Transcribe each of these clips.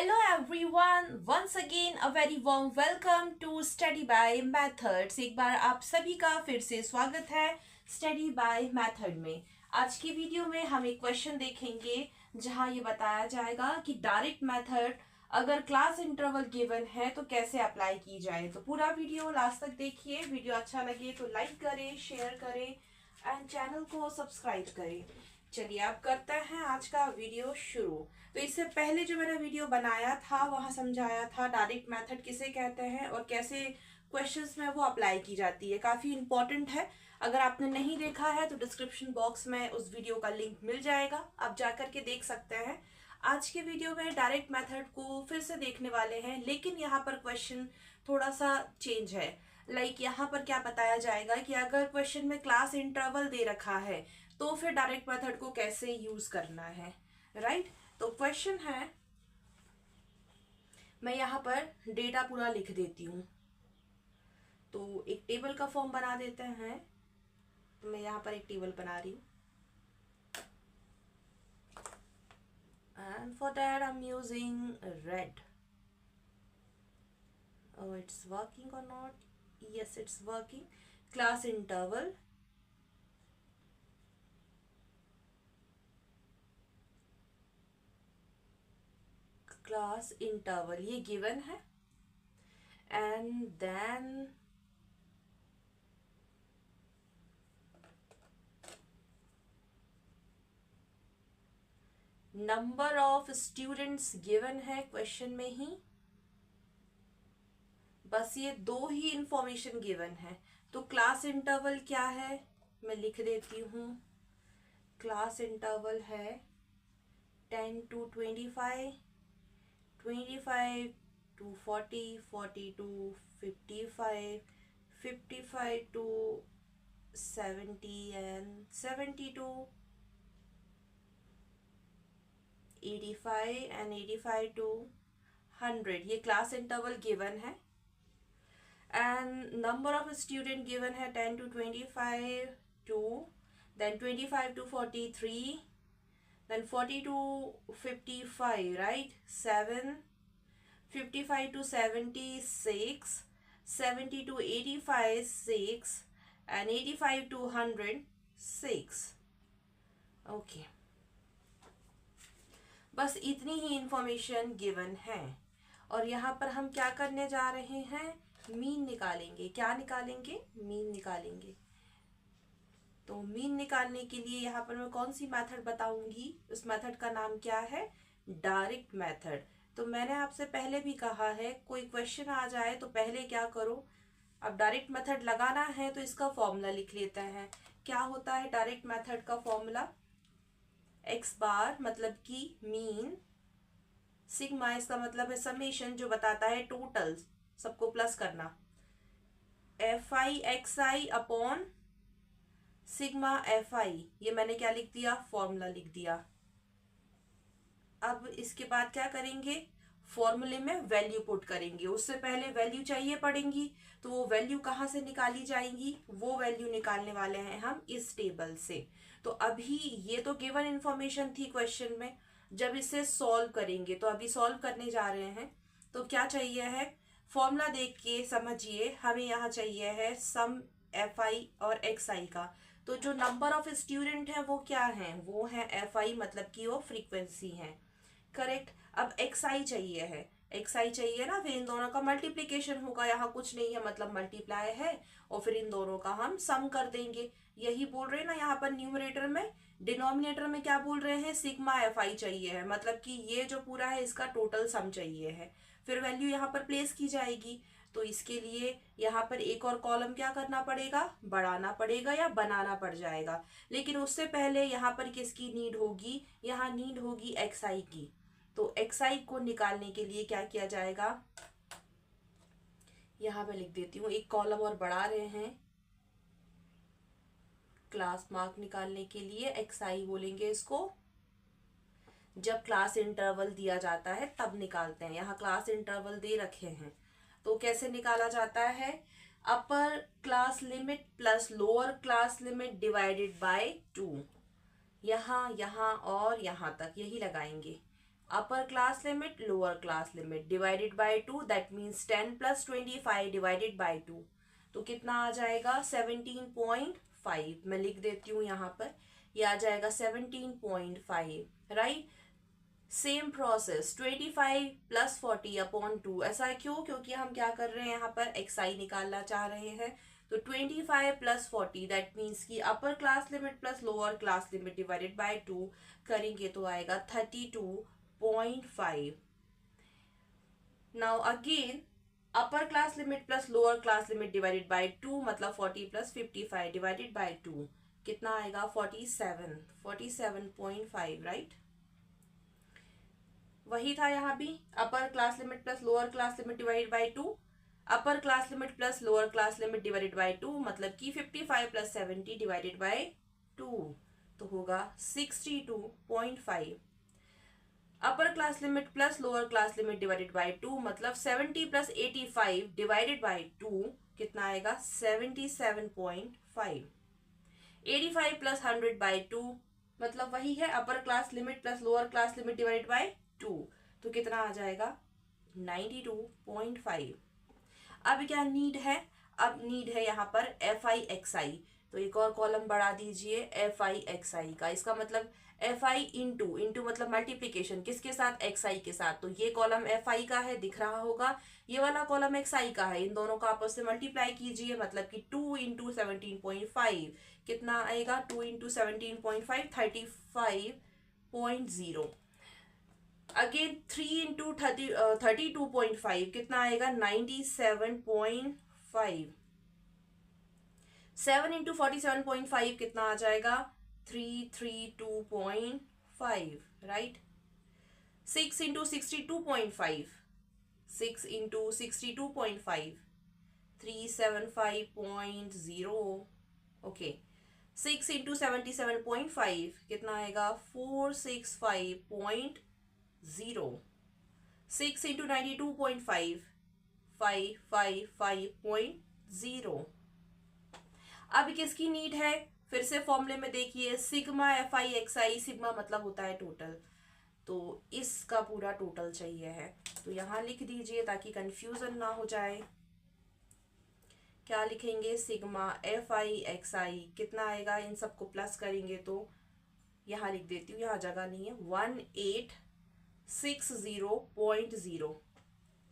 Hello everyone, once again a very warm welcome to Study by Methods। एक बार आप सभी का फिर से स्वागत है Study by Method में। आज की वीडियो में हम एक क्वेश्चन देखेंगे जहां ये बताया जाएगा कि डायरेक्ट मेथड अगर क्लास इंटरवल गिवन है तो कैसे अप्लाई की जाए। तो पूरा वीडियो लास्ट तक देखिए। वीडियो अच्छा लगे तो लाइक करें, शेयर करें एंड चैनल को सब्सक्राइब करें। चलिए आप करते हैं आज का वीडियो शुरू। तो इससे पहले जो मैंने वीडियो बनाया था वहां समझाया था डायरेक्ट मेथड किसे कहते हैं और कैसे क्वेश्चंस में वो अप्लाई की जाती है। काफी इंपॉर्टेंट है। अगर आपने नहीं देखा है तो डिस्क्रिप्शन बॉक्स में उस वीडियो का लिंक मिल जाएगा, आप जाकर के देख सकते हैं। आज के वीडियो में डायरेक्ट मेथड को फिर से देखने वाले हैं, लेकिन यहाँ पर क्वेश्चन थोड़ा सा चेंज है। यहाँ पर क्या बताया जाएगा कि अगर क्वेश्चन में क्लास इंटरवल दे रखा है तो फिर डायरेक्ट मेथड को कैसे यूज करना है, राइट। तो क्वेश्चन है, मैं यहाँ पर डेटा पूरा लिख देती हूँ। तो एक टेबल का फॉर्म बना देते हैं। तो मैं यहाँ पर एक टेबल बना रही हूँ and for that I'm using red. Oh, it's working or not? Yes, it's working. Class interval, class interval ये गिवन है and then number of students given है क्वेश्चन में ही। बस ये दो ही इंफॉर्मेशन गिवन है। तो क्लास इंटरवल क्या है मैं लिख देती हूँ। क्लास इंटरवल है 10 to 25, 25 to 40, 40 to 55, 55 to 70 and 70 to 85 and 85 to 100। ये क्लास इंटरवल गिवन है and number of student given है 10 to 25 to then 25 to 43 then 40 to 55, right, 7, 55 to 76, 70 to 85, 6 and 85 to 100, 6। Okay, बस इतनी ही इंफॉर्मेशन गिवन है और यहाँ पर हम क्या करने जा रहे हैं, मीन निकालेंगे। क्या निकालेंगे? मीन निकालेंगे। तो मीन निकालने के लिए यहाँ पर मैं कौन सी मेथड बताऊंगी, उस मेथड का नाम क्या है, डायरेक्ट मेथड। तो मैंने आपसे पहले भी कहा है कोई क्वेश्चन आ जाए तो पहले क्या करो, अब डायरेक्ट मेथड लगाना है तो इसका फॉर्मूला लिख लेते हैं। क्या होता है डायरेक्ट मेथड का फॉर्मूला, एक्स बार मतलब कि मीन, सिग्मा इसका मतलब है समेशन जो बताता है टोटल सबको प्लस करना, F I x I upon sigma F I. ये मैंने क्या लिख दिया, फॉर्मूला लिख दिया। अब इसके बाद क्या करेंगे, फॉर्मूले में वैल्यू पुट करेंगे। उससे पहले वैल्यू चाहिए पड़ेंगी, तो वो वैल्यू कहाँ से निकाली जाएंगी, वो वैल्यू निकालने वाले हैं हम इस टेबल से। तो अभी ये तो गिवन इंफॉर्मेशन थी क्वेश्चन में, जब इसे सॉल्व करेंगे तो अभी सॉल्व करने जा रहे हैं। तो क्या चाहिए है, फॉर्मूला देख के समझिए, हमें यहाँ चाहिए है सम एफ आई और एक्स आई का। तो जो नंबर ऑफ स्टूडेंट है वो क्या है, वो है एफ आई मतलब कि वो फ्रीक्वेंसी है, करेक्ट। अब एक्स आई चाहिए है, एक्स आई चाहिए ना, फिर इन दोनों का मल्टीप्लीकेशन होगा। यहाँ कुछ नहीं है मतलब मल्टीप्लाई है और फिर इन दोनों का हम सम कर देंगे। यही बोल रहे हैं ना यहाँ पर न्यूमरेटर में। डिनोमिनेटर में क्या बोल रहे हैं, सिग्मा एफ आई चाहिए है, मतलब कि ये जो पूरा है इसका टोटल सम चाहिए है। फिर वैल्यू यहाँ पर प्लेस की जाएगी। तो इसके लिए यहाँ पर एक और कॉलम क्या करना पड़ेगा, बढ़ाना पड़ेगा या बनाना पड़ जाएगा। लेकिन उससे पहले यहाँ पर किसकी नीड होगी, यहाँ नीड होगी एक्स आई की। तो एक्स आई को निकालने के लिए क्या किया जाएगा, यहाँ पे लिख देती हूँ, एक कॉलम और बढ़ा रहे हैं। क्लास मार्क निकालने के लिए एक्स आई बोलेंगे इसको, जब क्लास इंटरवल दिया जाता है तब निकालते हैं। यहाँ क्लास इंटरवल दे रखे हैं तो कैसे निकाला जाता है, upper class limit plus lower class limit divided by 2। यहाँ यहाँ और यहाँ तक यही लगाएंगे। Upper class limit lower class limit divided by 2, that means 10 plus 25 divided by 2, तो कितना आ जाएगा 17.5। मैं लिख देती हूँ यहाँ पर, ये आ जाएगा 17.5, right. Same process 25 plus 40 upon 2, ऐसा क्यों? क्योंकि हम क्या कर रहे हैं यहाँ पर xi निकालना चाह रहे हैं। तो 25 प्लस 40 दैट मीन्स कि upper class limit plus lower class limit divided by 2 करेंगे तो आएगा 32.5। Now again upper class limit plus lower class limit divided by 2 मतलब 40 प्लस 55 डिवाइडेड बाय 2 कितना आएगा 47.5, राइट। वही था यहाँ भी, upper class limit plus lower class limit divided by 2, upper class limit plus lower class limit divided by 2 मतलब कि 55 plus 70 divided by 2, तो होगा 62.5। Upper class limit plus lower class limit divided by 2 मतलब 70 plus 85 divided by 2 कितना आएगा 77.5। 85 plus 100 bye 2 मतलब वही है upper class limit plus lower class limit divided by 2, तो कितना आ जाएगा 92.5। अब क्या नीड है? अब नीड है यहाँ पर FI/XI, तो एक और कॉलम बढ़ा दीजिए FI/XI का। इसका मतलब FI इंटू मतलब मल्टीप्लीकेशन किसके साथ? XI के साथ। तो ये कॉलम FI का है, दिख रहा होगा, ये वाला कॉलम XI का है, इन दोनों का आपस में मल्टीप्लाई कीजिए मतलब कि 2 इंटू 17.5 कितना आएगा 2 इंटू 17.5 35.0। अगेन 3 इंटू 32.5 कितना आएगा 97.5। 7 इंटू 47.5 कितना आ जाएगा 332.5, right. 6 into 62.5 6 into 62.5 375.0, okay. 6 into 77.5 कितना आएगा 465.0। 6 इंटू 92.5 555.0। अब किसकी नीड है? फिर से फॉर्मूले में देखिए, सिग्मा FI/XI, सिग्मा मतलब होता है टोटल, तो इसका पूरा टोटल चाहिए है। तो यहाँ लिख दीजिए ताकि कंफ्यूजन ना हो जाए। क्या लिखेंगे? सिग्मा FI/XI कितना आएगा, इन सबको प्लस करेंगे तो यहाँ लिख देती हूँ, यहाँ जगह नहीं है, 1860.0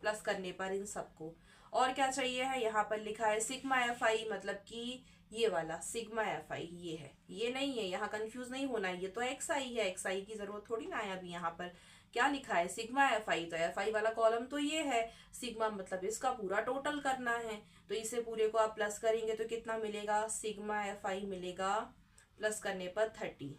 प्लस करने पर इन सबको। और क्या चाहिए है? यहाँ पर लिखा है सिग्मा FI मतलब कि ये वाला सिग्मा FI ये है, ये नहीं है, यहाँ कंफ्यूज नहीं होना है, ये तो XI है, XI की जरूरत थोड़ी ना है। अभी यहाँ पर क्या लिखा है सिग्मा FI, तो FI वाला कॉलम तो ये है, सिग्मा मतलब इसका पूरा टोटल करना है, तो इसे पूरे को आप प्लस करेंगे तो कितना मिलेगा सिग्मा FI मिलेगा प्लस करने पर 30।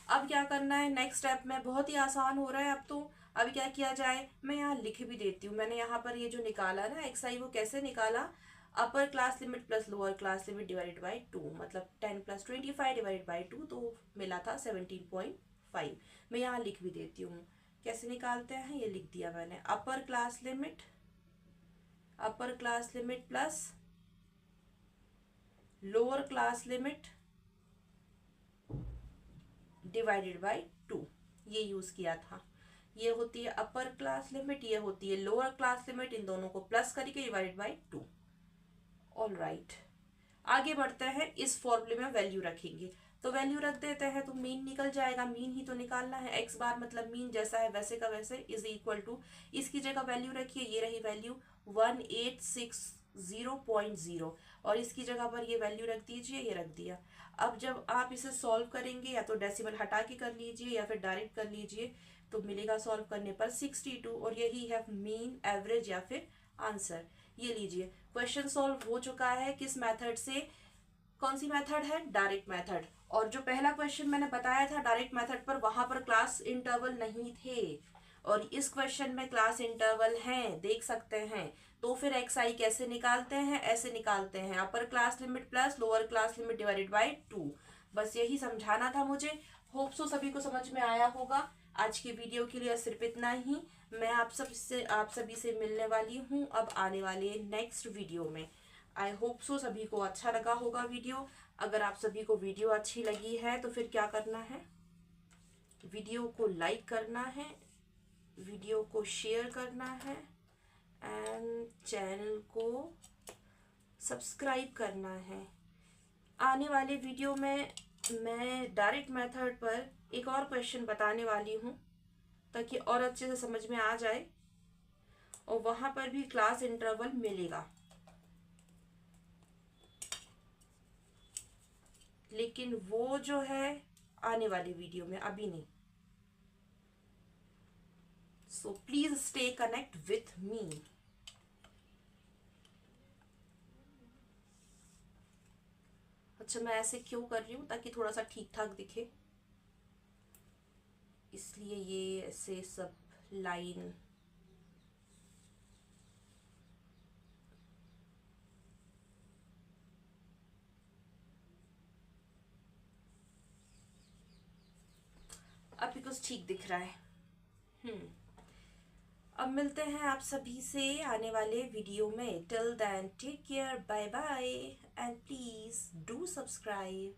अब क्या करना है नेक्स्ट स्टेप में? बहुत ही आसान हो रहा है अब तो। अब क्या किया जाए, मैं यहाँ लिख भी देती हूँ। मैंने यहाँ पर ये जो निकाला ना XI, वो कैसे निकाला? Upper class limit plus lower class limit divided by 2 मतलब 10 प्लस 25 डिवाइडेड बाय 2, तो मिला था 17.5। मैं यहाँ लिख भी देती हूँ, कैसे निकालते हैं ये लिख दिया मैंने। Upper class limit plus lower class limit divided by 2, ये यूज किया था। ये होती है अपर क्लास लिमिट, ये होती है लोअर क्लास लिमिट, इन दोनों को प्लस करके डिवाइडेड बाय 2। ऑल राइट, आगे बढ़ते हैं। इस फॉर्मूले में वैल्यू रखेंगे, तो वैल्यू रख देते हैं तो मीन निकल जाएगा। मीन ही तो निकालना है, x बार मतलब मीन जैसा है वैसे का वैसे इज इक्वल टू, इसकी जगह वैल्यू रखिए, ये रही वैल्यू 1860.0 और इसकी जगह पर ये वैल्यू रख दीजिए, ये रख दिया। अब जब आप इसे सॉल्व करेंगे, या तो डेसिमल हटा के कर लीजिए या फिर डायरेक्ट कर लीजिए, तो मिलेगा सॉल्व करने पर 62 और यही है मीन, एवरेज या फिर आंसर। ये लीजिए, क्वेश्चन सॉल्व हो चुका है। किस मेथड से? कौन सी मेथड है? Direct method. और जो पहला क्वेश्चन मैंने बताया था डायरेक्ट मेथड पर, वहां पर क्लास इंटरवल नहीं थे और इस क्वेश्चन में क्लास इंटरवल हैं, देख सकते हैं। तो फिर XI कैसे निकालते हैं? ऐसे निकालते हैं, upper class limit plus lower class limit divided by 2। बस यही समझाना था मुझे। होप सो सभी को समझ में आया होगा। आज की वीडियो के लिए सिर्फ इतना ही। मैं आप सभी से मिलने वाली हूँ अब आने वाले नेक्स्ट वीडियो में। आई होप सो सभी को अच्छा लगा होगा वीडियो। अगर आप सभी को वीडियो अच्छी लगी है तो फिर क्या करना है, वीडियो को लाइक करना है, वीडियो को शेयर करना है एंड चैनल को सब्सक्राइब करना है। आने वाले वीडियो में मैं डायरेक्ट मेथड पर एक और क्वेश्चन बताने वाली हूँ ताकि और अच्छे से समझ में आ जाए, और वहाँ पर भी क्लास इंटरवल मिलेगा, लेकिन वो जो है आने वाली वीडियो में, अभी नहीं। So please stay connect with me. अच्छा, मैं ऐसे क्यों कर रही हूँ? ताकि थोड़ा सा ठीक ठाक दिखे, इसलिए ये ऐसे सब लाइन। अभी कुछ ठीक दिख रहा है। अब मिलते हैं आप सभी से आने वाले वीडियो में। Till then take care, bye bye and please do subscribe.